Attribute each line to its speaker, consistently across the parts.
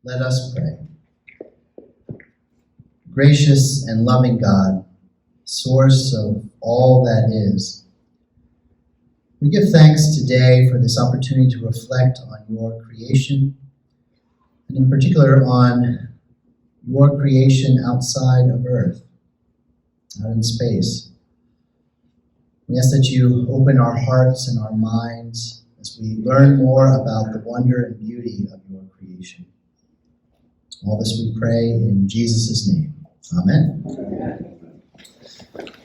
Speaker 1: Let us pray. Gracious and loving God, source of all that is, we give thanks today for this opportunity to reflect on your creation, and in particular on your creation outside of Earth, out in space. We ask that you open our hearts and our minds as we learn more about the wonder and beauty of your creation. All this we pray in Jesus' name. Amen.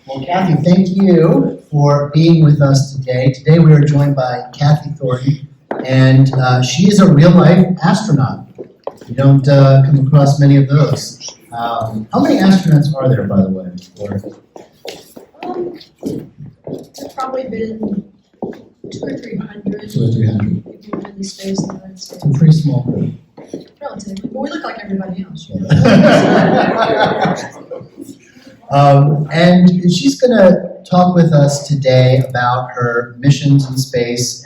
Speaker 1: Well, Kathy, thank you for being with us today. Today we are joined by Kathy Thornton, and she is a real-life astronaut. You don't come across many of those. How many astronauts are there, by the way?
Speaker 2: There's probably been 200 or 300.
Speaker 1: 200 or 300.
Speaker 2: If you were in the space in the United States.
Speaker 1: It's a pretty small group.
Speaker 2: Relatively, but we look like everybody else.
Speaker 1: And she's going to talk with us today about her missions in space,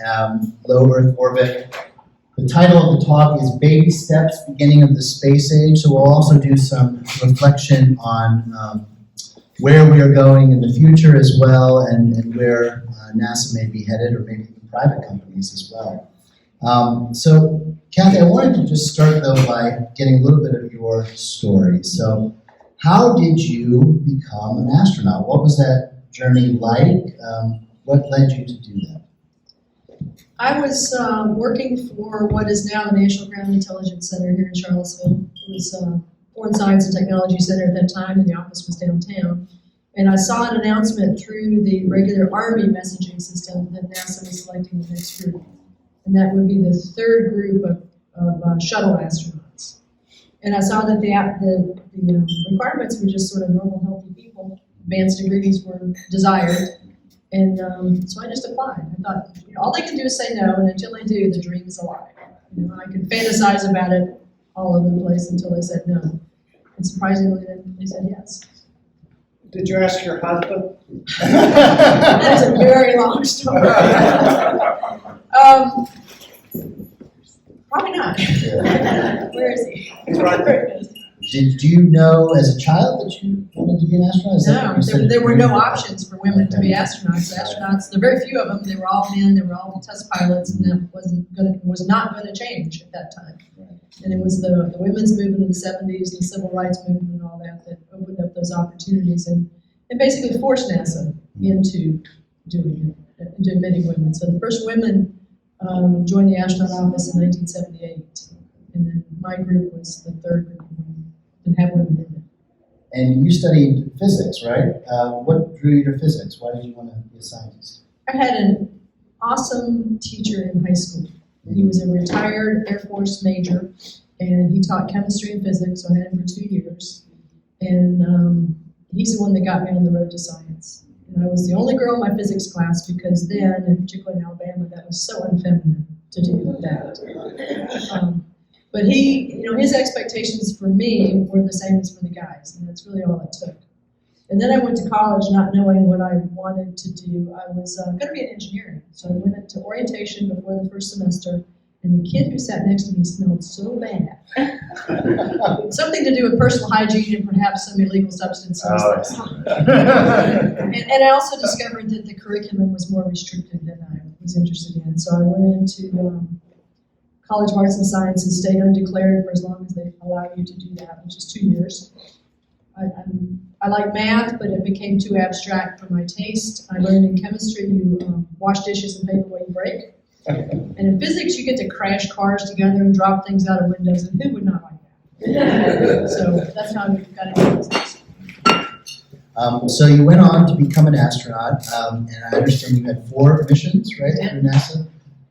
Speaker 1: low Earth orbit. The title of the talk is Baby Steps, Beginning of the Space Age. So we'll also do some reflection on where we are going in the future as well, and where NASA may be headed, or maybe even private companies as well. So, Kathy, I wanted to just start, though, by getting a little bit of your story. So, how did you become an astronaut? What was that journey like? What led you to do that?
Speaker 2: I was working for what is now the National Ground Intelligence Center here in Charlottesville. It was Foreign Science and Technology Center at that time, and the office was downtown. And I saw an announcement through the regular Army messaging system that NASA was selecting the next group. And that would be the third group of shuttle astronauts. And I saw that the requirements were just sort of normal, healthy people. Advanced degrees were desired. And so I just applied. I thought, all they can do is say no, and until they do, the dream is alive. I could fantasize about it all over the place until they said no. And surprisingly, they said yes.
Speaker 3: Did you ask your husband?
Speaker 2: That's a very long story. Probably not. Where is he?
Speaker 1: Did you know as a child that you wanted to be an astronaut?
Speaker 2: No, there were no options for women to be astronauts. Astronauts, there were very few of them. They were all men. They were all test pilots, and that was not going to change at that time. And it was the women's movement in the 70s, the civil rights movement, and all that opened up those opportunities and basically forced NASA into doing it, into admitting women. So the first women joined the astronaut office in 1978, and then my group was the third group of women that had women in it.
Speaker 1: And you studied physics, right? What drew you to physics? Why did you want to be a scientist?
Speaker 2: I had an awesome teacher in high school. He was a retired Air Force major, and he taught chemistry and physics, so I had him for 2 years. And he's the one that got me on the road to science. And I was the only girl in my physics class because then, and particularly in Alabama, that was so unfeminine to do that. But he, his expectations for me were the same as for the guys, and that's really all it took. And then I went to college not knowing what I wanted to do. I was going to be an engineer, so I went into orientation before the first semester, and the kid who sat next to me smelled so bad. Something to do with personal hygiene and perhaps some illegal substances. And I also discovered that the curriculum was more restricted than I was interested in. So I went into College of Arts and Sciences, stayed undeclared for as long as they allow you to do that, which is 2 years. I like math, but it became too abstract for my taste. I learned in chemistry you wash dishes and pay the way you break. And in physics, you get to crash cars together and drop things out of windows, and who would not like that? So that's how I got into physics.
Speaker 1: So you went on to become an astronaut, and I understand you had 4 missions, right, through NASA.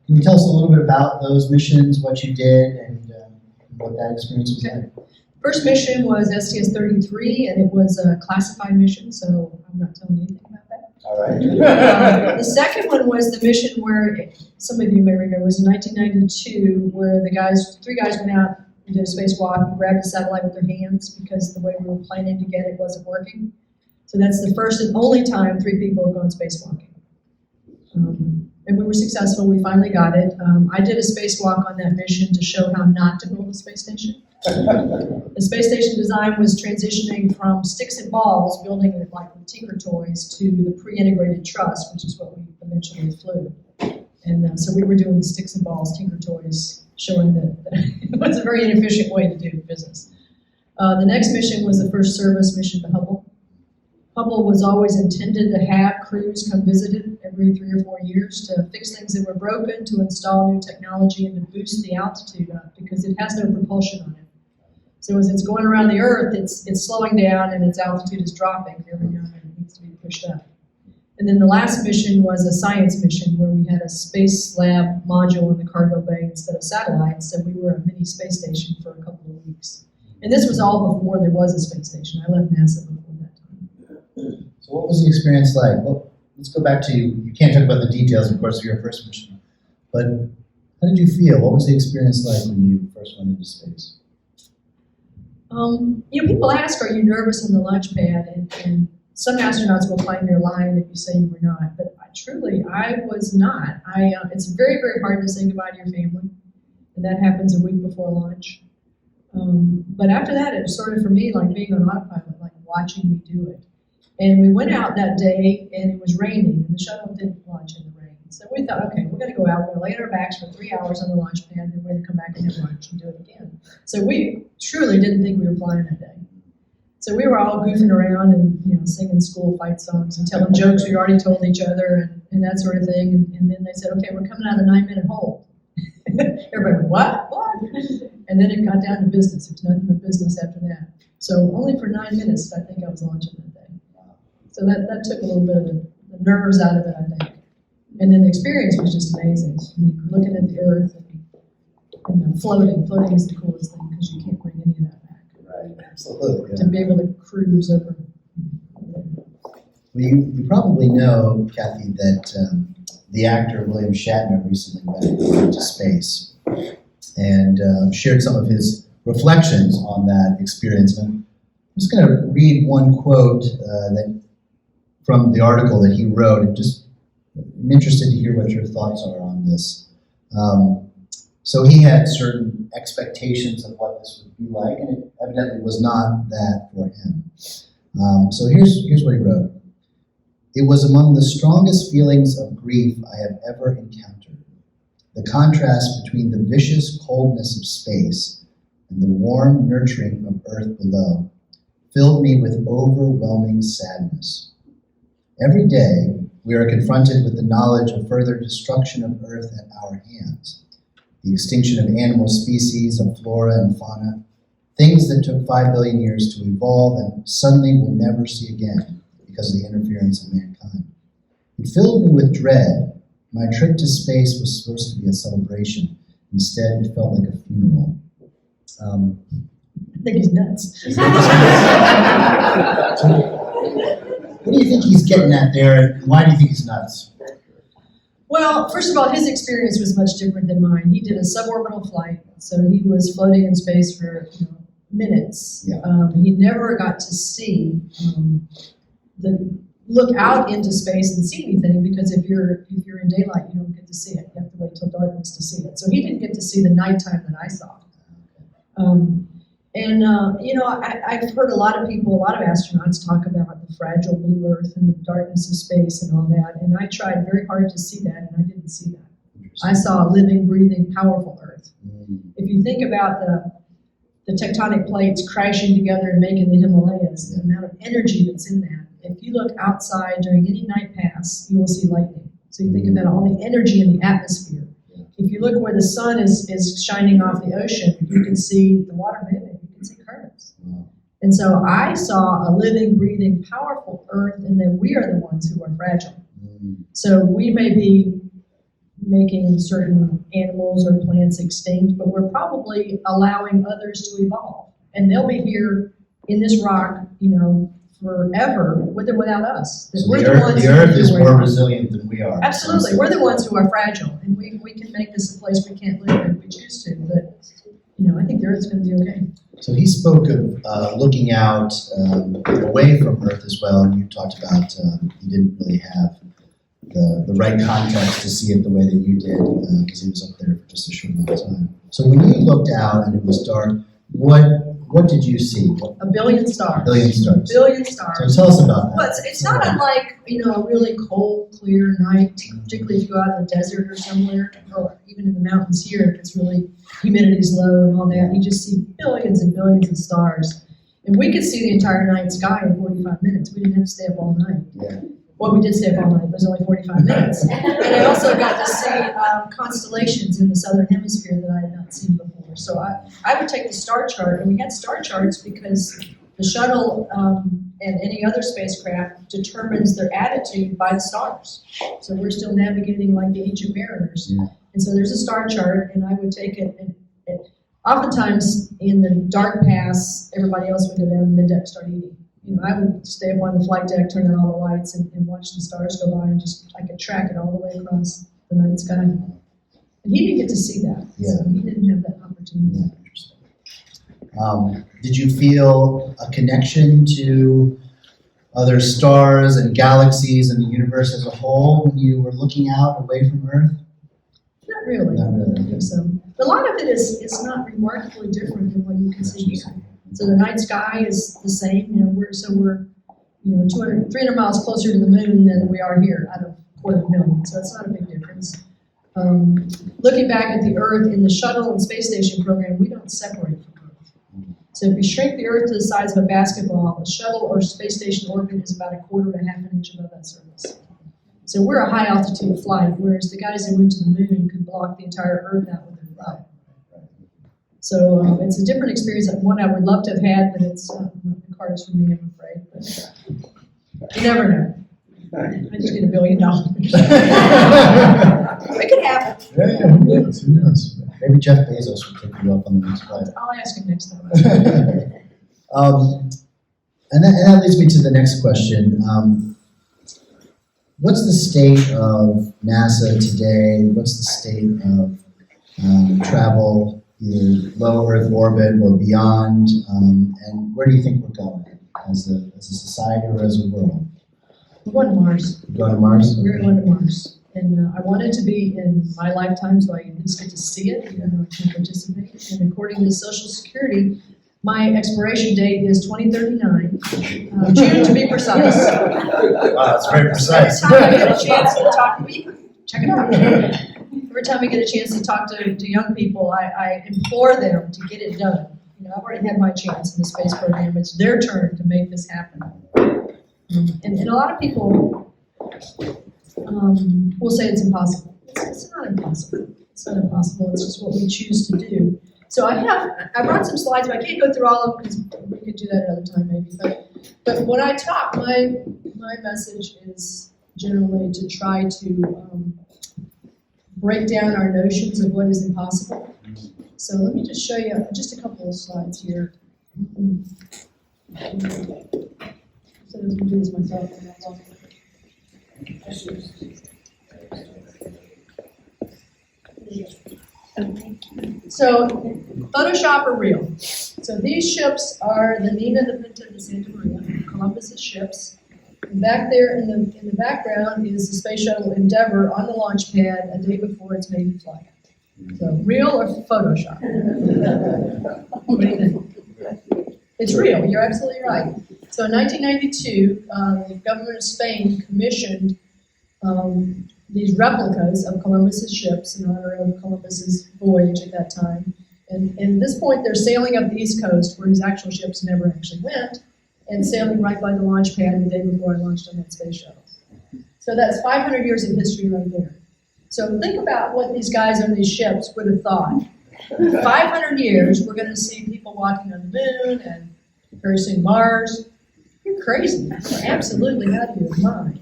Speaker 1: Can you tell us a little bit about those missions, what you did, and what that experience was like?
Speaker 2: First mission was STS-33, and it was a classified mission, so I'm not telling you anything about that.
Speaker 1: All right.
Speaker 2: The second one was the mission where, some of you may remember, was in 1992, where the 3 guys went out and did a spacewalk and grabbed the satellite with their hands because the way we were planning to get it wasn't working. So that's the first and only time 3 people have gone spacewalking. And we were successful. We finally got it. I did a spacewalk on that mission to show how not to build a space station. The space station design was transitioning from sticks and balls, building it like with Tinker Toys, to the pre-integrated truss, which is what we eventually flew. And so we were doing the sticks and balls, Tinker Toys, showing that it was a very inefficient way to do business. The next mission was the first service mission to Hubble. Hubble was always intended to have crews come visit it every 3 or 4 years to fix things that were broken, to install new technology, and to boost the altitude up because it has no propulsion on it. So as it's going around the Earth, it's slowing down and its altitude is dropping. Every now and then it needs to be pushed up. And then the last mission was a science mission where we had a space lab module in the cargo bay instead of satellites, so we were a mini space station for a couple of weeks. And this was all before there was a space station. I left NASA before that time.
Speaker 1: So what was the experience like? Well, let's go back to, you can't talk about the details, of course, of your first mission, but how did you feel? What was the experience like when you first went into space?
Speaker 2: People ask, are you nervous on the launch pad? And some astronauts will claim you're lying if you say you were not, but I was not. It's very, very hard to say goodbye to your family, and that happens a week before launch. But after that, it was sort of for me like being on autopilot, like watching me do it. And we went out that day, and it was raining, and the shuttle didn't launch in the rain. So we thought, okay, we're going to go out, we're going to lay on our backs for 3 hours on the launch pad, and then we're going to come back and have lunch and do it again. So we truly didn't think we were flying that day. So we were all goofing around and singing school fight songs and telling jokes we already told each other and that sort of thing. And then they said, okay, we're coming out of the 9-minute hold. Everybody went, what? And then it got down to business. It was nothing but business after that. So only for 9 minutes, I think I was launching that day. So that took a little bit of the nerves out of it, I think. And then the experience was just amazing. Looking at the Earth and floating. Floating is the coolest thing because you can't bring any of that back.
Speaker 1: Right, absolutely. Yeah.
Speaker 2: To be able to cruise over.
Speaker 1: Well, you probably know, Kathy, that the actor William Shatner recently went into space and shared some of his reflections on that experience. And I'm just going to read one quote from the article that he wrote, and I'm interested to hear what your thoughts are on this. So he had certain expectations of what this would be like, and it evidently was not that for him. So here's what he wrote. It was among the strongest feelings of grief I have ever encountered. The contrast between the vicious coldness of space and the warm nurturing of Earth below filled me with overwhelming sadness. Every day, we are confronted with the knowledge of further destruction of Earth at our hands. The extinction of animal species, of flora and fauna, things that took 5 billion years to evolve and suddenly we'll never see again because of the interference of mankind. It filled me with dread. My trip to space was supposed to be a celebration. Instead, it felt like a funeral.
Speaker 2: I think he's nuts.
Speaker 1: What do you think he's getting at there, and why do you think he's nuts?
Speaker 2: Well, first of all, his experience was much different than mine. He did a suborbital flight, so he was floating in space for minutes.
Speaker 1: Yeah.
Speaker 2: He never got to see look out into space and see anything, because if you're in daylight, you don't get to see it. You have to wait till darkness to see it. So he didn't get to see the nighttime that I saw. I've heard a lot of astronauts talk about the fragile blue Earth and the darkness of space and all that, and I tried very hard to see that, and I didn't see that. I saw a living, breathing, powerful Earth. If you think about the tectonic plates crashing together and making the Himalayas, the amount of energy that's in that, if you look outside during any night pass, you will see lightning. So you think about all the energy in the atmosphere. If you look where the sun is shining off the ocean, you can see the water moving, you can see currents. And so I saw a living, breathing, powerful Earth, and then we are the ones who are fragile. So we may be making certain animals or plants extinct, but we're probably allowing others to evolve. And they'll be here in this rock, forever, with or without us.
Speaker 1: So the Earth is more resilient than we are.
Speaker 2: Absolutely. We're the ones who are fragile, and we can make this a place we can't live in if we choose to, but I think the Earth's going to be okay.
Speaker 1: So he spoke of looking out away from Earth as well, and you talked about he didn't really have the right context to see it the way that you did, because he was up there for just a short amount of time. So when you looked out and it was dark, What did you see? What,
Speaker 2: A billion stars.
Speaker 1: billion stars.
Speaker 2: Billion
Speaker 1: So
Speaker 2: stars.
Speaker 1: tell us about that.
Speaker 2: But it's not unlike, a really cold, clear night, particularly if you go out in the desert or somewhere, or even in the mountains here, if it's really, humidity's low and all that, you just see billions and billions of stars. And we could see the entire night sky in 45 minutes. We didn't have to stay up all night.
Speaker 1: Yeah.
Speaker 2: Well, we did stay up all night, it was only 45 minutes. And I also got to see constellations in the southern hemisphere that I had not seen before. So I would take the star chart, and we had star charts because the shuttle and any other spacecraft determines their attitude by the stars. So we're still navigating like the ancient mariners.
Speaker 1: Yeah.
Speaker 2: And so there's a star chart, and I would take it, and oftentimes in the dark pass, everybody else would go down and middeck start eating. I would stay up on the flight deck, turn on all the lights, and watch the stars go by, and I could track it all the way across the night sky. And he didn't get to see that, so he didn't have that opportunity.
Speaker 1: Yeah, did you feel a connection to other stars and galaxies and the universe as a whole when you were looking out away from Earth?
Speaker 2: Not really.
Speaker 1: Not really.
Speaker 2: I don't think so. A lot of it is not remarkably different than what you can see here. So the night sky is the same. We're 300 miles closer to the moon than we are here out of 250,000. So it's not a big difference. Looking back at the Earth in the shuttle and space station program, we don't separate from Earth. So if you shrink the Earth to the size of a basketball, a shuttle or space station orbit is about 1/4 to 1/2 inch above that surface. So we're a high altitude flight, whereas the guys that went to the moon could block the entire Earth out with their flight. So it's a different experience, one I would love to have had, but it's not the cards for me, I'm afraid. But you never know. I just get $1 billion. It could happen.
Speaker 1: Yeah, who knows? Maybe Jeff Bezos will take you up on the next flight.
Speaker 2: I'll ask him next time.
Speaker 1: And that leads me to the next question. What's the state of NASA today? What's the state of travel, either low Earth orbit or beyond? And where do you think we're going as a society or as a world?
Speaker 2: We're going to Mars.
Speaker 1: We're going to Mars?
Speaker 2: We're going to Mars. And I want it to be in my lifetime so I at least get to see it, even though I can't participate. And according to Social Security, my expiration date is 2039, June to be precise.
Speaker 1: Wow, that's very precise.
Speaker 2: Every time I get a chance to talk, check it out. Every time I get a chance to talk to young people, I implore them to get it done. I've already had my chance in the space program. It's their turn to make this happen. And a lot of people will say it's impossible. It's not impossible. It's not impossible. It's just what we choose to do. So I brought some slides, but I can't go through all of them because we could do that another time maybe. But when I talk, my message is generally to try to break down our notions of what is impossible. So let me just show you just a couple of slides here. So I was going to do this myself. So, Photoshop or real? So these ships are the Nina, the Pinta, and the Santa Maria, Columbus's ships. And back there in the background is the Space Shuttle Endeavour on the launch pad a day before its maiden flight. So, real or Photoshop? What do you think? It's real. You're absolutely right. So in 1992, the government of Spain commissioned these replicas of Columbus's ships in honor of Columbus's voyage at that time. And at this point, they're sailing up the East Coast, where his actual ships never actually went, and sailing right by the launch pad the day before I launched on that space shuttle. So that's 500 years of history right there. So think about what these guys on these ships would have thought. 500 years, we're going to see people walking on the moon and very soon Mars. You're crazy. You're absolutely out of your mind.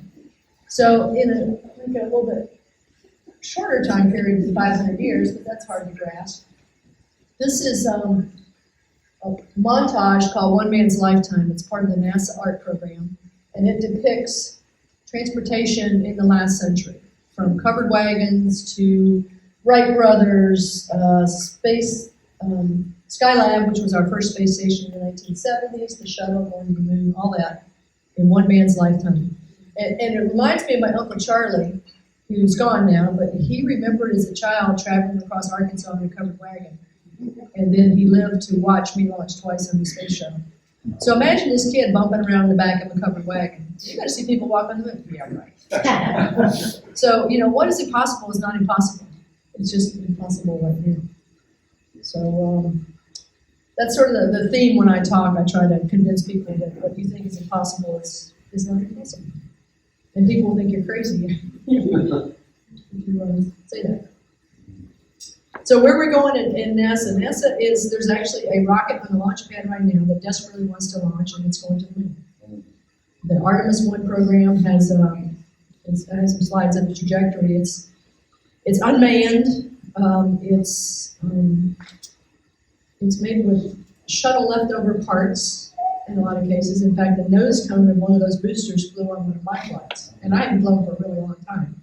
Speaker 2: So in a little bit shorter time period than 500 years, but that's hard to grasp. This is a montage called One Man's Lifetime. It's part of the NASA art program, and it depicts transportation in the last century, from covered wagons to Wright Brothers, Skylab, which was our first space station in the 1970s, the shuttle going to the moon, all that in one man's lifetime. And it reminds me of my Uncle Charlie, who's gone now, but he remembered as a child traveling across Arkansas in a covered wagon. And then he lived to watch me launch twice on the space shuttle. So imagine this kid bumping around in the back of a covered wagon. You got to see people walk on the moon. Yeah, right. So, what is impossible is not impossible. It's just impossible right now. So that's sort of the theme when I talk. I try to convince people that what you think is impossible is not impossible. And people will think you're crazy if you say that. So where we're going in NASA, there's actually a rocket on the launch pad right now that desperately wants to launch, and it's going to the moon. The Artemis 1 program has some slides of the trajectory. It's unmanned. It's made with shuttle leftover parts in a lot of cases. In fact, the nose cone of one of those boosters flew on one of my flights, and I haven't flown for a really long time.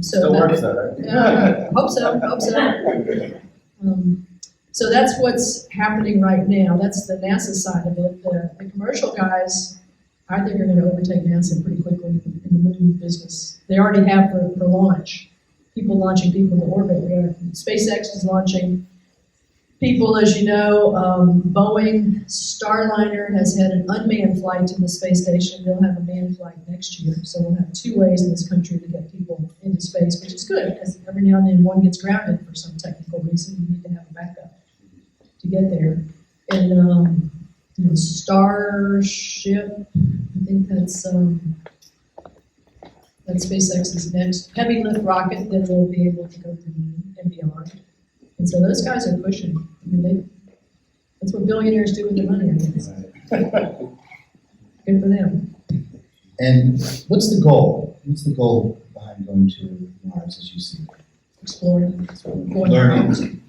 Speaker 4: Still works though, right?
Speaker 2: Hope so. So that's what's happening right now. That's the NASA side of it. The commercial guys, I think, are going to overtake NASA pretty quickly in the moon business. They already have for launch. People launching people to orbit. SpaceX is launching people, as you know. Boeing Starliner has had an unmanned flight to the space station. They'll have a manned flight next year. So we'll have 2 ways in this country to get people into space, which is good, because every now and then one gets grounded for some technical reason. You need to have a backup to get there. And Starship, I think that's SpaceX's next heavy lift rocket that will be able to go to the moon and beyond. And so those guys are pushing. That's what billionaires do with their money, I guess. Good for them.
Speaker 1: And what's the goal? What's the goal behind going to Mars as you see it?
Speaker 2: Exploring.
Speaker 1: Learning.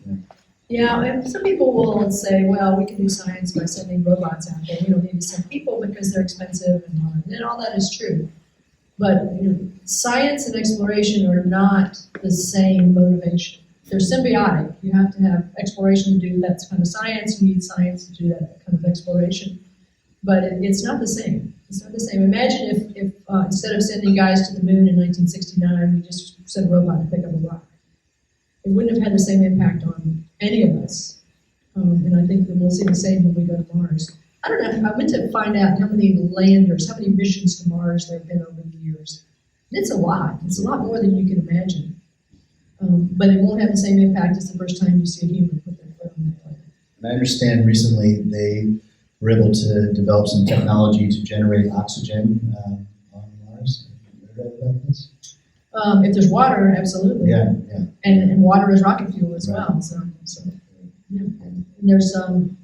Speaker 2: Yeah, and some people will say, well, we can do science by sending robots out there. We don't need to send people because they're expensive and all that is true. But science and exploration are not the same motivation. They're symbiotic. You have to have exploration to do that kind of science. You need science to do that kind of exploration. But it's not the same. It's not the same. Imagine if instead of sending guys to the moon in 1969, we just sent a robot to pick up a rock. It wouldn't have had the same impact on any of us. And I think that we'll see the same when we go to Mars. I don't know. I went to find out how many landers, how many missions to Mars there have been over the years. It's a lot. It's a lot more than you can imagine. But it won't have the same impact as the first time you see a human put their foot on that planet.
Speaker 1: And I understand recently they were able to develop some technology to generate oxygen on Mars. Have you heard about this?
Speaker 2: If there's water, absolutely.
Speaker 1: Yeah.
Speaker 2: And water is rocket fuel as well. So yeah. And there's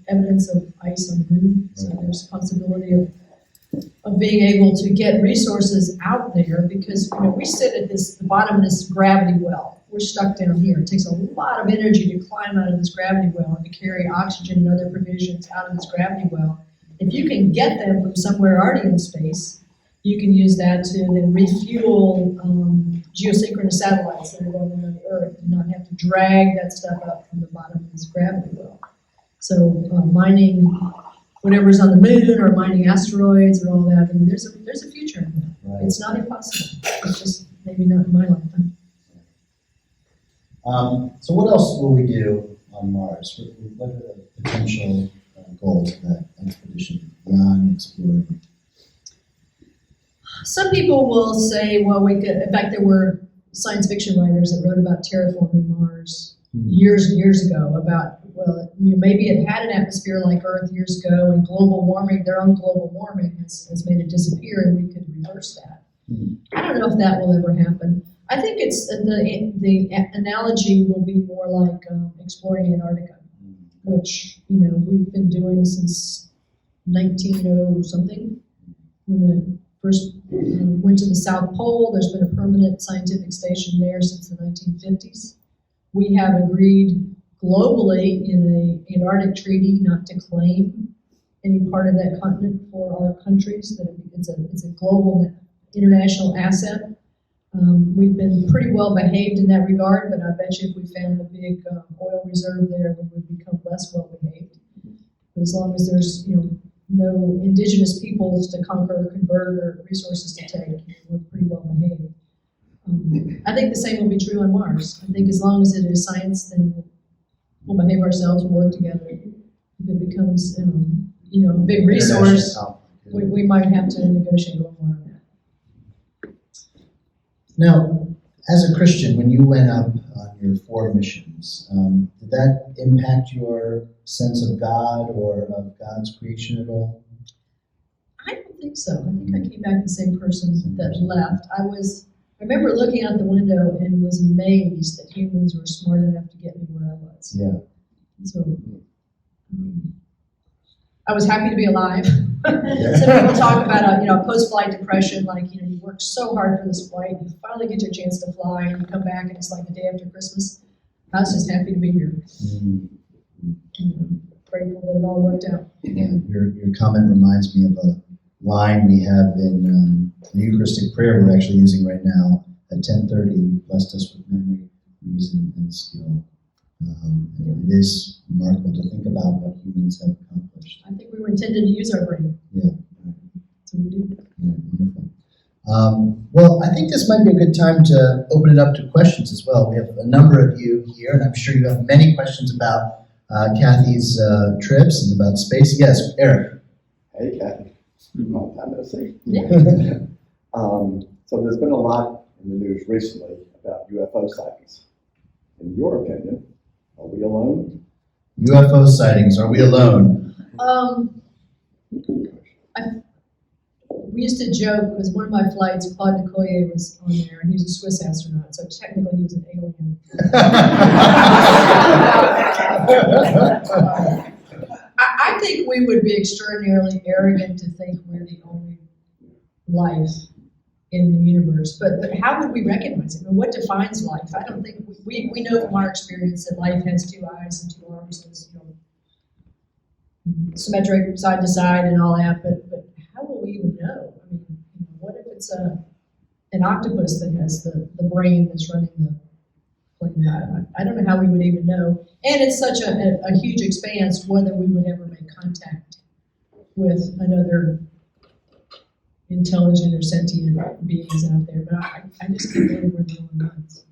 Speaker 2: evidence of ice on the moon. So there's a possibility of being able to get resources out there, because we sit at the bottom of this gravity well. We're stuck down here. It takes a lot of energy to climb out of this gravity well and to carry oxygen and other provisions out of this gravity well. If you can get them from somewhere already in space, you can use that to then refuel geosynchronous satellites that are going around the Earth and not have to drag that stuff up from the bottom of this gravity well. So mining whatever's on the moon or mining asteroids or all that, I mean, there's a future in that. Right. It's not impossible. It's just maybe not in my lifetime.
Speaker 1: So what else will we do on Mars? What are the potential goals of that expedition beyond exploring?
Speaker 2: Some people will say, well, we could, in fact, there were science fiction writers that wrote about terraforming Mars years and years ago, about, well, maybe it had an atmosphere like Earth years ago, and global warming, their own global warming has made it disappear, and we could reverse that. I don't know if that will ever happen. I think it's the analogy will be more like exploring Antarctica, which we've been doing since 1900-something, when the first went to the South Pole. There's been a permanent scientific station there since the 1950s. We have agreed globally in an Antarctic treaty not to claim any part of that continent for our countries. That it's a global international asset. We've been pretty well behaved in that regard, but I bet you if we found a big oil reserve there, we would become less well behaved. But as long as there's no indigenous peoples to conquer or convert or resources to take, we're pretty well behaved. I think the same will be true on Mars. I think as long as it is science, then we'll behave ourselves, we'll work together. If it becomes, a big resource,
Speaker 1: International conflict.
Speaker 2: we might have to negotiate a little more on that.
Speaker 1: Now, as a Christian, when you went up on your 4 missions, did that impact your sense of God or of God's creation at all?
Speaker 2: I don't think so. I think I came back the same person that left. I remember looking out the window and was amazed that humans were smart enough to get me where I was.
Speaker 1: Yeah.
Speaker 2: So I was happy to be alive. Some people talk about post-flight depression, like you work so hard for this flight, you finally get your chance to fly, and you come back and it's like the day after Christmas. I was just happy to be here. Grateful that it all worked out.
Speaker 1: Yeah. Your comment reminds me of a line we have in the Eucharistic prayer we're actually using right now at 10:30. Blessed us with memory, reason, and skill. And it is remarkable to think about what humans have accomplished.
Speaker 2: I think we were intended to use our brain.
Speaker 1: Yeah.
Speaker 2: So we do.
Speaker 1: Yeah, wonderful. Well, I think this might be a good time to open it up to questions as well. We have a number of you here, and I'm sure you have many questions about Kathy's trips and about space. Yes, Eric.
Speaker 5: Hey, Kathy. Long time no see.
Speaker 2: Yeah.
Speaker 5: So there's been a lot in the news recently about UFO sightings. In your opinion, are we alone?
Speaker 1: UFO sightings, are we alone?
Speaker 2: We used to joke because one of my flights, Claude Nicoyer was on there, and he was a Swiss astronaut, so technically he was an alien. I think we would be extraordinarily arrogant to think we're the only life in the universe. But how would we recognize it? I mean, what defines life? I don't think we know from our experience that life has 2 eyes and 2 arms, and it's symmetric side to side and all that. But how will we even know? I mean, what if it's an octopus that has the brain that's running the plane? I don't know how we would even know. And it's such a huge expanse whether we would ever make contact with another intelligent or sentient beings out there. But I just can't believe we're the only ones.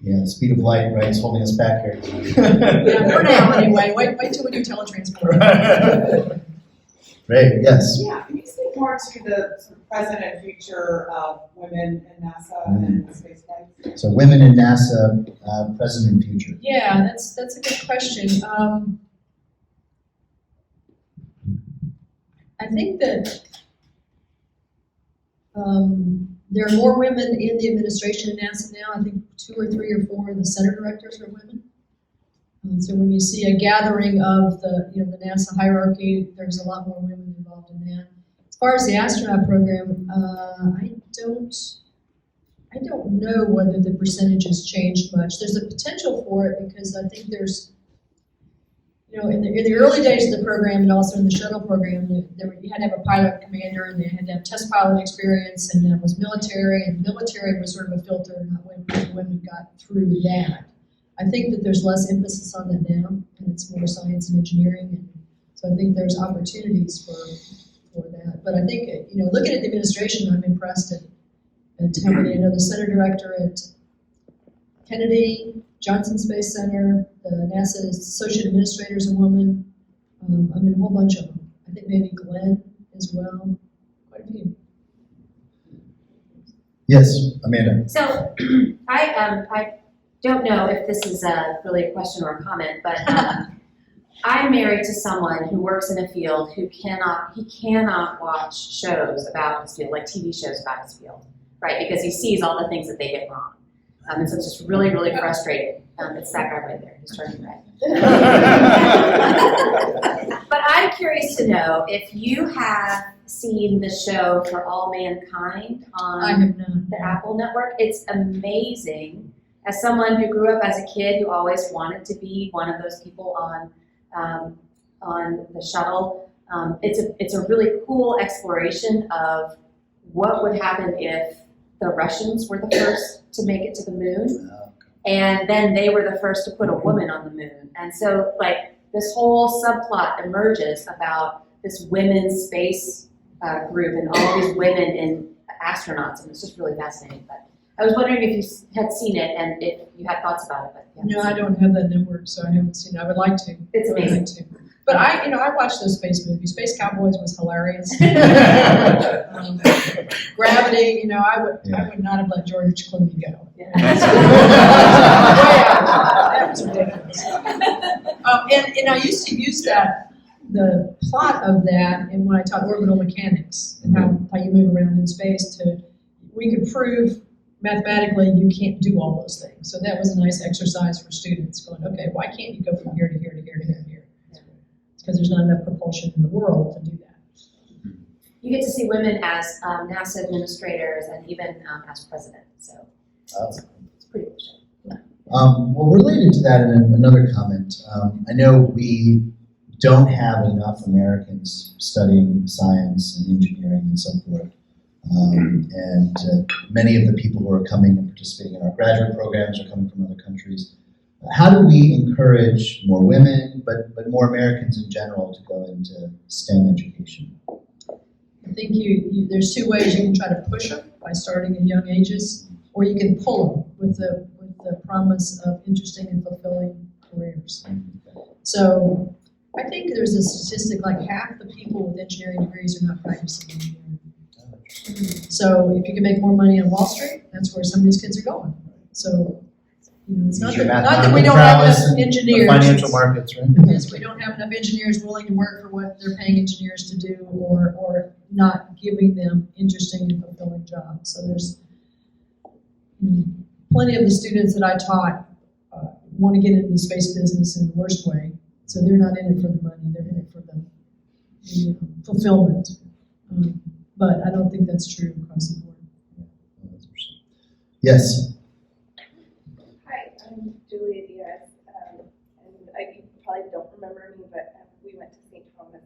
Speaker 1: Yeah, the speed of light, right, is holding us back here.
Speaker 2: Yeah, for now anyway. Wait till we do teletransport.
Speaker 1: Great, yes.
Speaker 6: Yeah, can you speak more to the sort of present and future of women in NASA and space flight?
Speaker 1: So women in NASA, present and future.
Speaker 2: Yeah, that's a good question. I think that there are more women in the administration in NASA now. I think 2 or 3 or 4 of the center directors are women. So when you see a gathering of the NASA hierarchy, there's a lot more women involved in that. As far as the astronaut program, I don't know whether the percentages changed much. There's a potential for it because I think there's, in the early days of the program and also in the shuttle program, you had to have a pilot commander and they had to have test pilot experience, and that was military, and military was sort of a filter, not women got through that. I think that there's less emphasis on that now, and it's more science and engineering, and so I think there's opportunities for that. But I think, looking at the administration, I'm impressed at how many. I know the center director at Kennedy, Johnson Space Center, the NASA associate administrator is a woman. A whole bunch of them. I think maybe Glenn as well. Quite a few.
Speaker 1: Yes, Amanda.
Speaker 7: So I don't know if this is really a question or a comment, but I'm married to someone who works in a field who cannot watch shows about his field, like TV shows about his field, right? Because he sees all the things that they get wrong. And so it's just really, really frustrating. It's that guy right there, who's turning red. But I'm curious to know if you have seen the show For All Mankind
Speaker 2: I have not.
Speaker 7: the Apple Network. It's amazing. As someone who grew up as a kid who always wanted to be one of those people on the shuttle, it's a really cool exploration of what would happen if the Russians were the first to make it to the moon, and then they were the first to put a woman on the moon. And so, this whole subplot emerges about this women's space group and all these women in astronauts, and it's just really fascinating. But I was wondering if you had seen it and if you had thoughts about it, but yeah.
Speaker 2: No, I don't have that network, so I haven't seen it. I would like to.
Speaker 7: It's
Speaker 2: I would
Speaker 7: amazing.
Speaker 2: like to. But I watched those space movies. Space Cowboys was hilarious. Gravity, I would not have let George Clooney go.
Speaker 7: Yeah.
Speaker 2: That was ridiculous. And I used to use the plot of that, and when I taught orbital mechanics and how you move around in space, we could prove mathematically you can't do all those things. So that was a nice exercise for students going, okay, why can't you go from here to here to here to here to here? It's because there's not enough propulsion in the world to do that.
Speaker 7: You get to see women as NASA administrators and even as president, so it's pretty cool show.
Speaker 1: Well, related to that, and another comment, I know we don't have enough Americans studying science and engineering and so forth. And many of the people who are coming and participating in our graduate programs are coming from other countries. How do we encourage more women, but more Americans in general, to go into STEM education?
Speaker 2: I think there's two ways you can try to push them, by starting at young ages, or you can pull them with the promise of interesting and fulfilling careers. So I think there's a statistic like half the people with engineering degrees are not practicing engineering. So if you can make more money on Wall Street, that's where some of these kids are going. So it's not that we don't have enough engineers.
Speaker 1: The financial markets, right?
Speaker 2: Yes, we don't have enough engineers willing to work for what they're paying engineers to do, or not giving them interesting and fulfilling jobs. So there's plenty of the students that I taught want to get into the space business in the worst way. So they're not in it for the money; they're in it for the fulfillment. But I don't think that's true across the board.
Speaker 1: Yes.
Speaker 8: Hi, I'm Julia Diaz, and you probably don't remember me, but we went to St. Thomas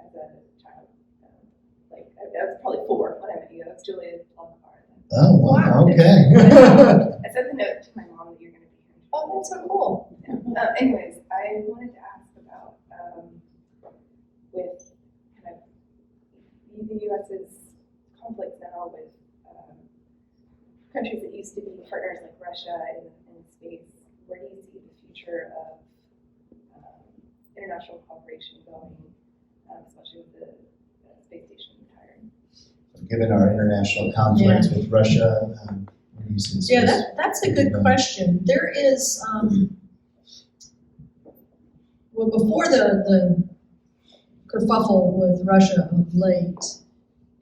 Speaker 8: as a child. I was probably 4 when I met you. I was Julia Plumcar.
Speaker 1: Oh, wow, okay.
Speaker 8: I sent a note to my mom that you're going to be here.
Speaker 2: Oh, that's so cool.
Speaker 8: Anyways, I wanted to ask about with kind of the U.S.'s conflicts now with countries that used to be partners like Russia in space. Where do you see the future of international cooperation going, especially with the space station retiring?
Speaker 1: Given our international conflicts with Russia, where do you see this?
Speaker 2: Yeah, that's a good question. There is, well, before the kerfuffle with Russia of late,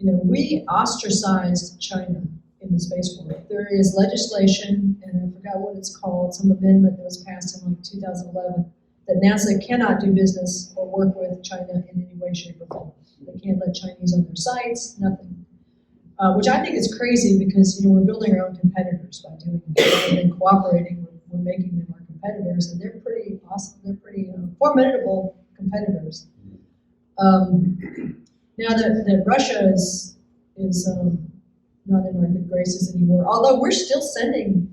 Speaker 2: we ostracized China in the space world. There is legislation, and I forgot what it's called, some amendment that was passed in 2011, that NASA cannot do business or work with China in any way, shape, or form. They can't let Chinese on their sites, nothing. Which I think is crazy because we're building our own competitors by doing it and cooperating. We're making them our competitors, and they're pretty awesome. They're pretty formidable competitors. Now that Russia is not in our good graces anymore, although we're still sending.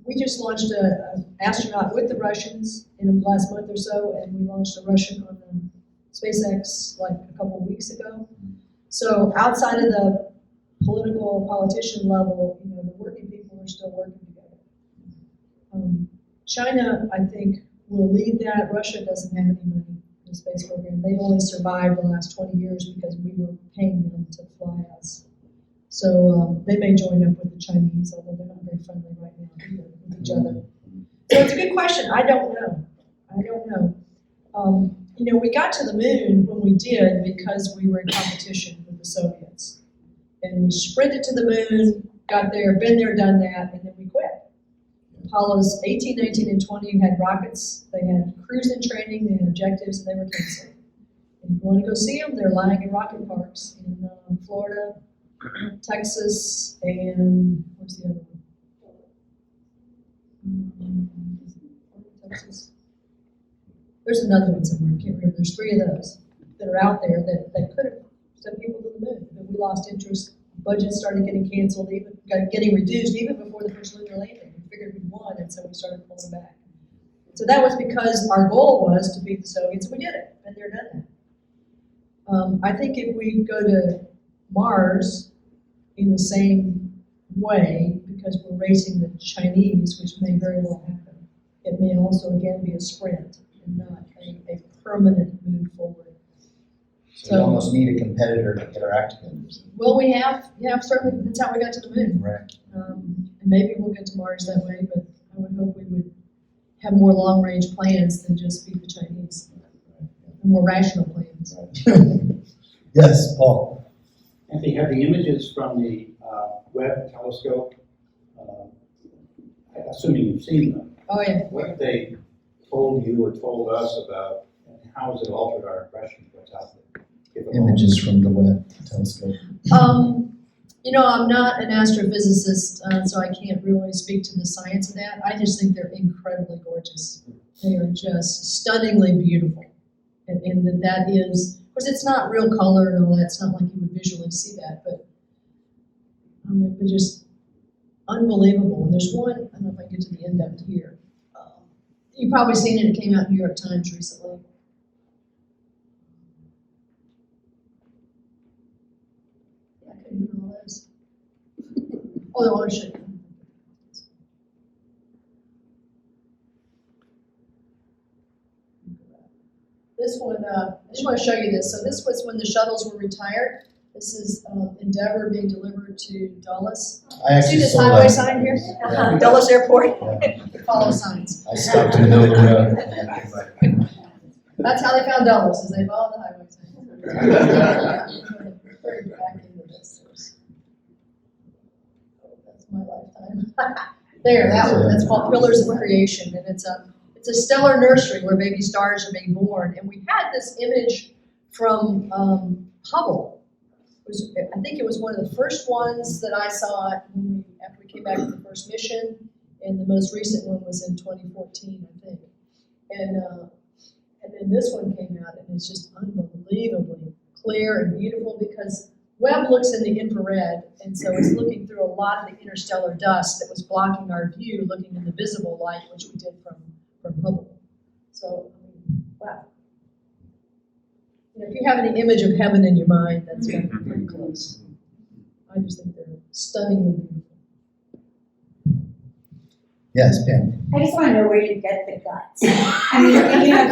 Speaker 2: We just launched an astronaut with the Russians in the last month or so, and we launched a Russian on SpaceX like a couple of weeks ago. So outside of the politician level, the working people are still working together. China, I think, will lead that. Russia doesn't have any money in the space program. They only survived the last 20 years because we were paying them to fly us. So they may join up with the Chinese, although they're not very friendly right now either with each other. So it's a good question. I don't know. We got to the moon when we did because we were in competition with the Soviets. And we sprinted to the moon, got there, been there, done that, and then we quit. Apollos 18, 19, and 20 had rockets. They had crews in training, they had objectives, and they were canceled. And if you want to go see them, they're lying in rocket parks in Florida, Texas, and where's the other one? Texas. There's another one somewhere, I can't remember. There's 3 of those that are out there that could have sent people to the moon, but we lost interest. Budgets started getting canceled, getting reduced even before the first lunar landing. We figured we'd won, and so we started pulling back. So that was because our goal was to beat the Soviets, and we did it, and they're done that. I think if we go to Mars in the same way, because we're racing the Chinese, which may very well happen. It may also, again, be a sprint and not a permanent move forward.
Speaker 1: So we almost need a competitor to get our act together.
Speaker 2: Well, we have, yeah, certainly, that's how we got to the moon.
Speaker 1: Right.
Speaker 2: And maybe we'll get to Mars that way, but I would hope we would have more long-range plans than just beat the Chinese. More rational plans.
Speaker 1: Yes, Paul.
Speaker 9: Anthony, have the images from the Webb telescope, assuming you've seen them,
Speaker 2: Oh, yeah.
Speaker 9: what have they told you or told us about, and how has it altered our impression of what's out there? If at all?
Speaker 1: Images from the Webb telescope.
Speaker 2: You know, I'm not an astrophysicist, so I can't really speak to the science of that. I just think they're incredibly gorgeous. They are just stunningly beautiful. And that is, of course, it's not real color and all that. It's not like you would visually see that, but they're just unbelievable. And there's one, I don't know if I can get to the end of it here. You've probably seen it. It came out in New York Times recently. I couldn't do all this. Oh, the ownership. This one, I just want to show you this. So this was when the shuttles were retired. This is Endeavour being delivered to Dulles.
Speaker 1: I actually
Speaker 2: See this
Speaker 1: saw
Speaker 2: highway
Speaker 1: that.
Speaker 2: sign here?
Speaker 1: Yeah.
Speaker 2: Dulles Airport. Follow signs.
Speaker 1: I stopped in the middle of the road.
Speaker 2: That's how they found Dulles, is they followed the highway signs. Very back into this. Oh, that's my lifetime. There, that one. That's called Pillars of Creation, and it's a stellar nursery where baby stars are being born. And we had this image from Hubble. I think it was one of the first ones that I saw after we came back from the first mission, and the most recent one was in 2014, I think. And then this one came out, and it's just unbelievably clear and beautiful because Webb looks in the infrared, and so it's looking through a lot of the interstellar dust that was blocking our view, looking in the visible light, which we did from Hubble. So, wow. You know, if you have any image of heaven in your mind, that's pretty close. I just think they're stunningly beautiful.
Speaker 1: Yes, Pam.
Speaker 10: I just want to know where you get the guts. I mean, you know,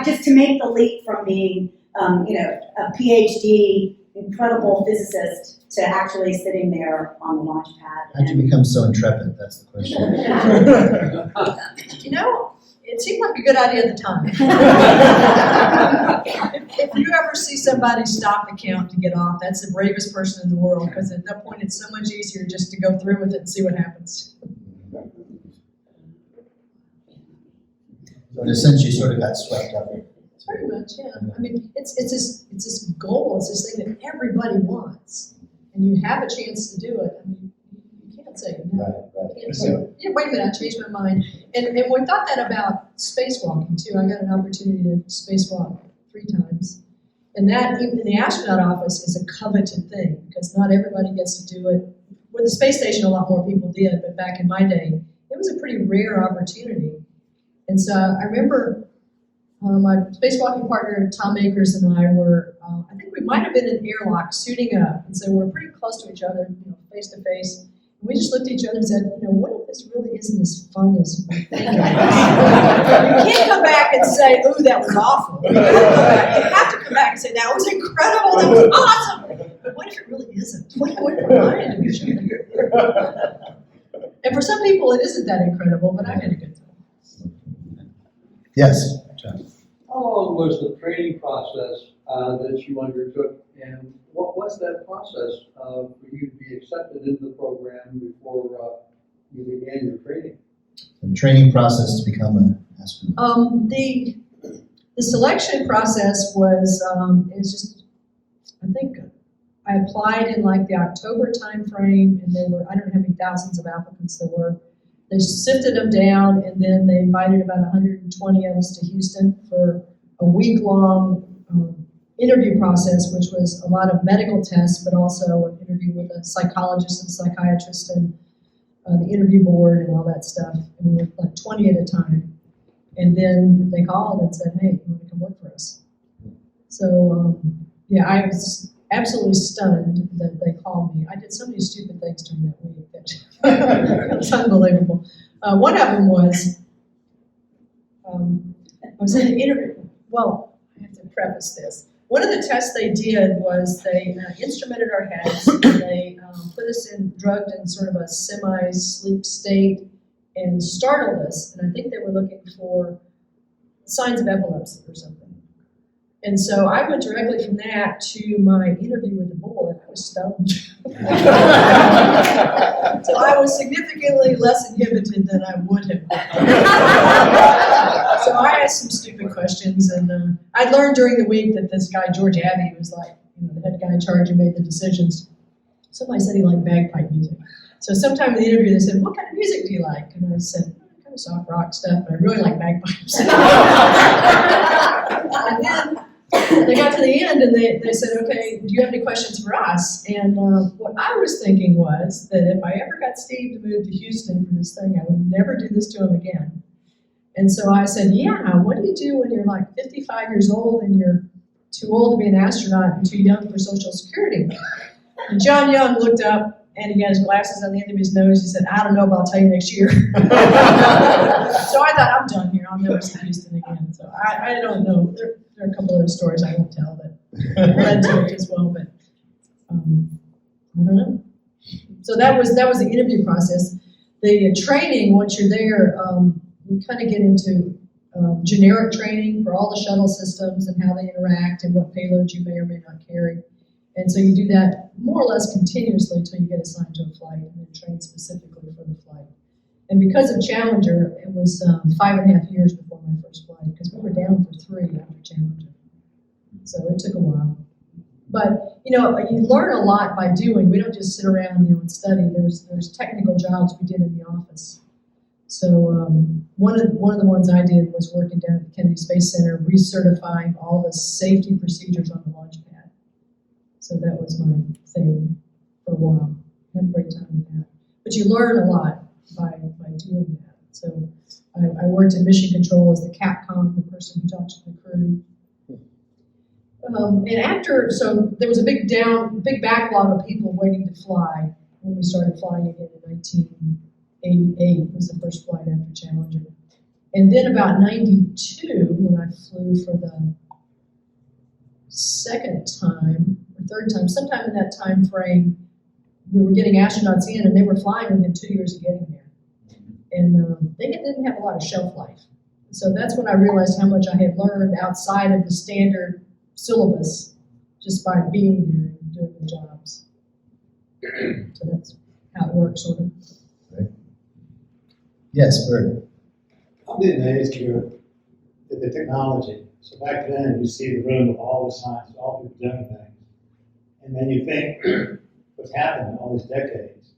Speaker 10: just to make the leap from being, a PhD, incredible physicist, to actually sitting there on the launch pad.
Speaker 1: How'd you become so intrepid? That's the question.
Speaker 2: You know, it seemed like a good idea at the time. if you ever see somebody stop the count to get off, that's the bravest person in the world, because at that point it's so much easier just to go through with it and see what happens.
Speaker 1: So in a sense, you sort of got swept up.
Speaker 2: Pretty much, yeah. I mean, it's this goal, it's this thing that everybody wants, and you have a chance to do it. I mean, you can't say no.
Speaker 1: Right.
Speaker 2: You can't say, yeah, wait a minute, I changed my mind. And we thought that about spacewalking too. I got an opportunity to spacewalk 3 times. And that, even in the astronaut office, is a coveted thing, because not everybody gets to do it. With the space station, a lot more people did, but back in my day, it was a pretty rare opportunity. And so I remember my spacewalking partner, Tom Akers, and I were, I think we might have been in airlock suiting up. And so we're pretty close to each other, face to face. And we just looked at each other and said, what if this really isn't as fun as we think it is? You can't come back and say, ooh, that was awful. You have to come back and say, that was incredible, that was awesome. But what if it really isn't? What if we're reminded of each other? And for some people, it isn't that incredible, but I had a good time.
Speaker 1: Yes, John.
Speaker 11: How long was the training process that you undertook, and what was that process for you to be accepted into the program before you began your training?
Speaker 1: The training process to become an astronaut.
Speaker 2: The selection process was just, I think I applied in like the October time frame, and there were, I don't know how many thousands of applicants there were. They sifted them down, and then they invited about 120 of us to Houston for a week-long interview process, which was a lot of medical tests, but also an interview with a psychologist and psychiatrist and the interview board and all that stuff. And we were like 20 at a time. And then they called and said, hey, you want to come work for us? So, yeah, I was absolutely stunned that they called me. I did so many stupid things during that week that it's unbelievable. One of them was, I was in an interview. Well, I have to preface this. One of the tests they did was they instrumented our heads, and they put us drugged in sort of a semi-sleep state and startled us. And I think they were looking for signs of epilepsy or something. And so I went directly from that to my interview with the board. I was stunned. So I was significantly less inhibited than I would have been. So I asked some stupid questions, and I learned during the week that this guy, George Abbey, was like, the head guy in charge who made the decisions. Somebody said he liked bagpipe music. So sometime in the interview they said, "What kind of music do you like?" And I said, "Kind of soft rock stuff, but I really like bagpipes." And then they got to the end and they said, "Okay, do you have any questions for us?" And what I was thinking was that if I ever got Steve to move to Houston for this thing, I would never do this to him again. And so I said, "Yeah, what do you do when you're like 55 years old and you're too old to be an astronaut and too young for Social Security?" And John Young looked up and he had his glasses on the end of his nose. He said, "I don't know, but I'll tell you next year." So I thought, I'm done here. I'll never see Houston again. So I don't know. There are a couple other stories I won't tell that led to it as well, but I don't know. So that was the interview process. The training, once you're there, you kind of get into generic training for all the shuttle systems and how they interact and what payloads you may or may not carry. And so you do that more or less continuously until you get assigned to a flight and then train specifically for the flight. And because of Challenger, it was 5.5 years before my first flight because we were down for 3 after Challenger. So it took a while. But, you learn a lot by doing. We don't just sit around, and study. There's technical jobs we did in the office. So one of the ones I did was working down at the Kennedy Space Center, recertifying all the safety procedures on the launch pad. So that was my thing for a while. I had a great time with that. But you learn a lot by doing that. So I worked in mission control as the Capcom, the person who talks to the crew. So there was a big backlog of people waiting to fly when we started flying again in 1988 was the first flight after Challenger. And then about 92, when I flew for the second time, or third time, sometime in that time frame, we were getting astronauts in and they were flying within 2 years of getting there. And they didn't have a lot of shelf life. So that's when I realized how much I had learned outside of the standard syllabus just by being there and doing the jobs. So that's how it works, sort of.
Speaker 1: Right. Yes, Bert.
Speaker 9: I'm amazed at the technology. So back then, you see the room with all the science, all people doing things. And then you think, what's happened in all these decades?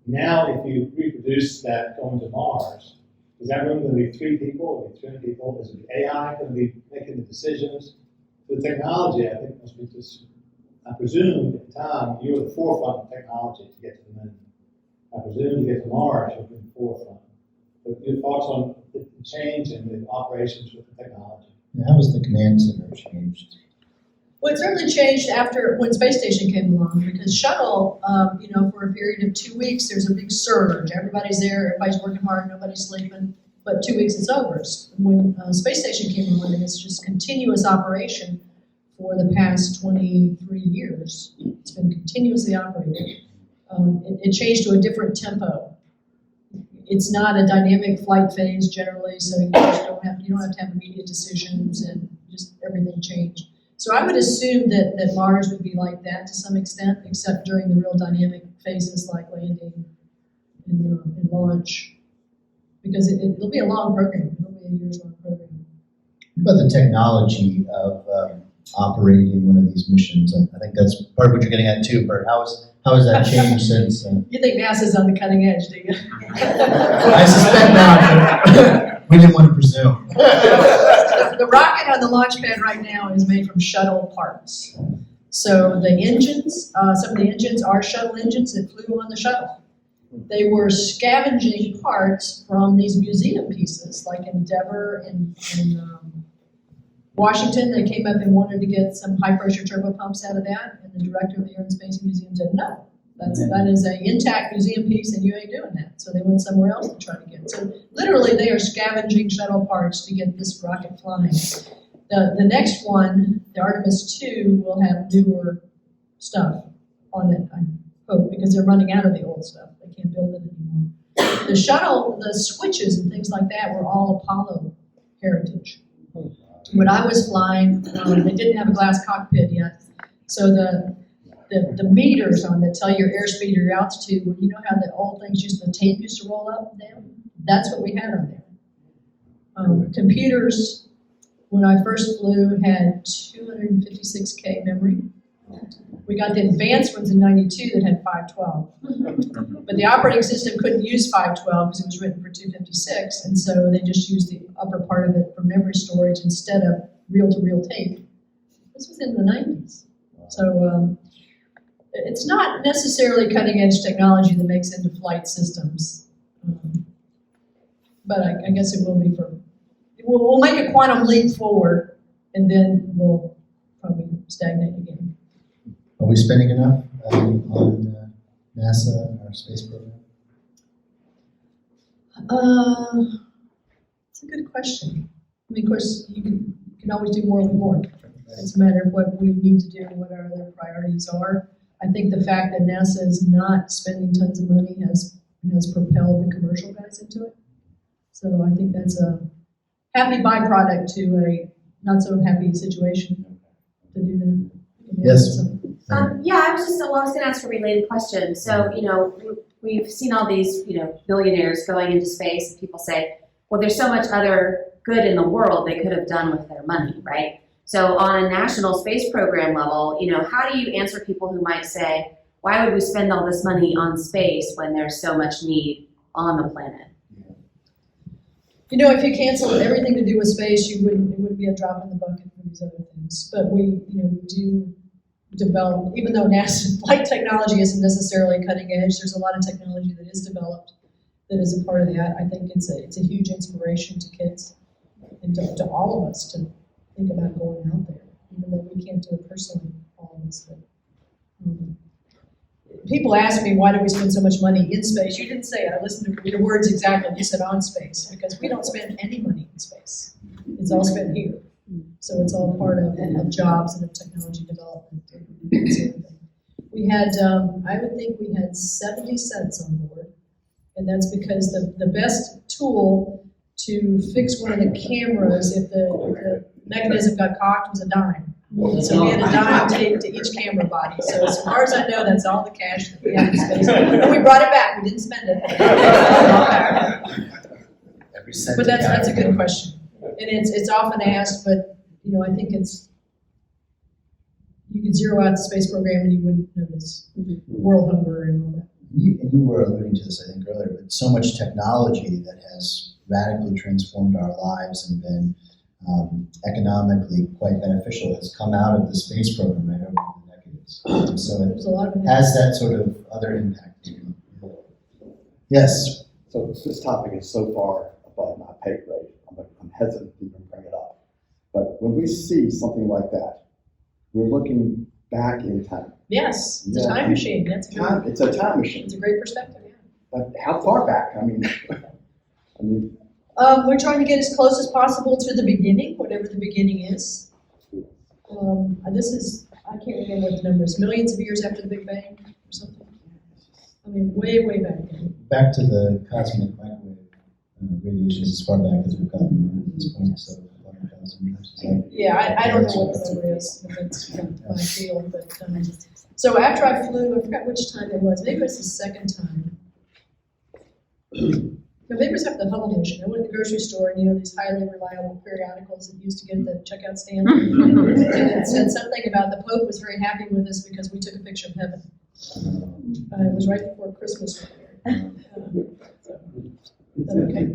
Speaker 9: Now, if you reproduce that going to Mars, is that room going to be 3 people? Will it be 2 people? Is the AI going to be making the decisions? The technology, I think, must be just, I presume at the time, you were the forefront of technology to get to the moon. I presume to get to Mars, you'll be the forefront. But your thoughts on the change in the operations with the technology?
Speaker 1: How was the command center changed?
Speaker 2: Well, it certainly changed after when Space Station came along because shuttle, for a period of 2 weeks, there's a big surge. Everybody's there, everybody's working hard, nobody's sleeping, but 2 weeks it's over. When Space Station came along, and it's just continuous operation for the past 23 years. It's been continuously operated. It changed to a different tempo. It's not a dynamic flight phase generally, so you don't have to have immediate decisions and just everything changed. So I would assume that Mars would be like that to some extent, except during the real dynamic phases like landing and launch, because it'll be a long program. It'll be a years-long program.
Speaker 1: What about the technology of operating one of these missions? I think that's part of what you're getting at too, Bert. How has that changed since?
Speaker 2: You think NASA's on the cutting edge, do you?
Speaker 1: I suspect not, but we didn't want to presume.
Speaker 2: The rocket on the launch pad right now is made from shuttle parts. So the engines, some of the engines are shuttle engines that flew on the shuttle. They were scavenging parts from these museum pieces like Endeavour and Washington, they came up and wanted to get some high-pressure turbo pumps out of that, and the director of the Air and Space Museum said, no, that is an intact museum piece, and you ain't doing that. So they went somewhere else to try to get it. So literally, they are scavenging shuttle parts to get this rocket flying. The next one, the Artemis 2, will have newer stuff on it, I hope, because they're running out of the old stuff. They can't build it anymore. The shuttle, the switches and things like that were all Apollo heritage. When I was flying, they didn't have a glass cockpit yet, so the meters on that tell your airspeed or your altitude, well, you know how the old things the tape used to roll up and down? That's what we had on there. Computers, when I first flew, had 256K memory. We got the advanced ones in '92 that had 512. But the operating system couldn't use 512 because it was written for 256, and so they just used the upper part of it for memory storage instead of reel-to-reel tape. This was in the 90s. So it's not necessarily cutting-edge technology that makes into flight systems. But I guess it will be we'll make a quantum leap forward, and then we'll probably stagnate again.
Speaker 1: Are we spending enough on NASA and our space program?
Speaker 2: It's a good question. I mean, of course, you can always do more with more. It's a matter of what we need to do and what our other priorities are. I think the fact that NASA is not spending tons of money has propelled the commercial guys into it. So I think that's a happy byproduct to a not so happy situation to do that.
Speaker 1: Yes.
Speaker 7: Yeah, I was going to ask a related question. So, we've seen all these, billionaires going into space, and people say, well, there's so much other good in the world they could have done with their money, right? So on a national space program level, how do you answer people who might say, why would we spend all this money on space when there's so much need on the planet?
Speaker 2: If you canceled everything to do with space, it wouldn't be a drop in the bucket for these other things. But we do develop, even though NASA flight technology isn't necessarily cutting edge, there's a lot of technology that is developed that is a part of that. I think it's a huge inspiration to kids and to all of us to think about going out there, even though we can't do it personally, all of us. But, people ask me, why do we spend so much money in space? You didn't say it. I listened to your words exactly. You said on space, because we don't spend any money in space. It's all spent here. So it's all part of jobs and of technology development. And sort of thing. We had, I would think we had 70 cents on board, and that's because the best tool to fix one of the cameras, if the mechanism got cocked, was a dime. So we had a dime taped to each camera body. So as far as I know, that's all the cash that we have in space. And we brought it back. We didn't spend it.
Speaker 1: Every cent.
Speaker 2: But that's a good question. And it's often asked, but I think you could zero out the space program and you wouldn't notice world hunger and all that.
Speaker 1: You were alluding to this, I think, earlier, but so much technology that has radically transformed our lives and been economically quite beneficial has come out of the space program right over the decades. So it has that sort of other impact too. Yes.
Speaker 5: So this topic is so far above my pay grade, I'm hesitant to even bring it up. But when we see something like that, we're looking back in time.
Speaker 2: Yes, it's a time machine. That's good.
Speaker 5: It's a time machine.
Speaker 2: It's a great perspective. Yeah.
Speaker 5: But how far back? I mean,
Speaker 2: we're trying to get as close as possible to the beginning, whatever the beginning is. I can't remember what the number is, millions of years after the Big Bang or something. I mean, way, way back then.
Speaker 1: Back to the cosmic microwave radiation as far back as we've gotten at this point, so 100,000 years.
Speaker 2: Yeah, I don't know what the number is, if it's my field, but so after I flew, I forgot which time it was, maybe it was the second time. No, maybe it was after the Hubble mission. I went to the grocery store and these highly reliable periodicals that you used to get at the checkout stand. And it said something about the Pope was very happy with us because we took a picture of heaven. It was right before Christmas. Okay.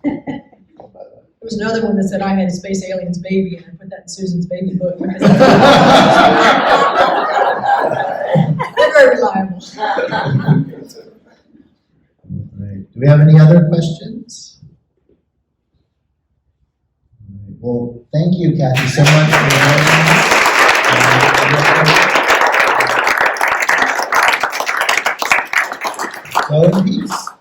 Speaker 2: There was another one that said I had a space alien's baby, and I put that in Susan's baby book. Because they're very reliable.
Speaker 1: Right. Do we have any other questions? Right. Well, thank you, Kathy, so much for joining us. Go in peace.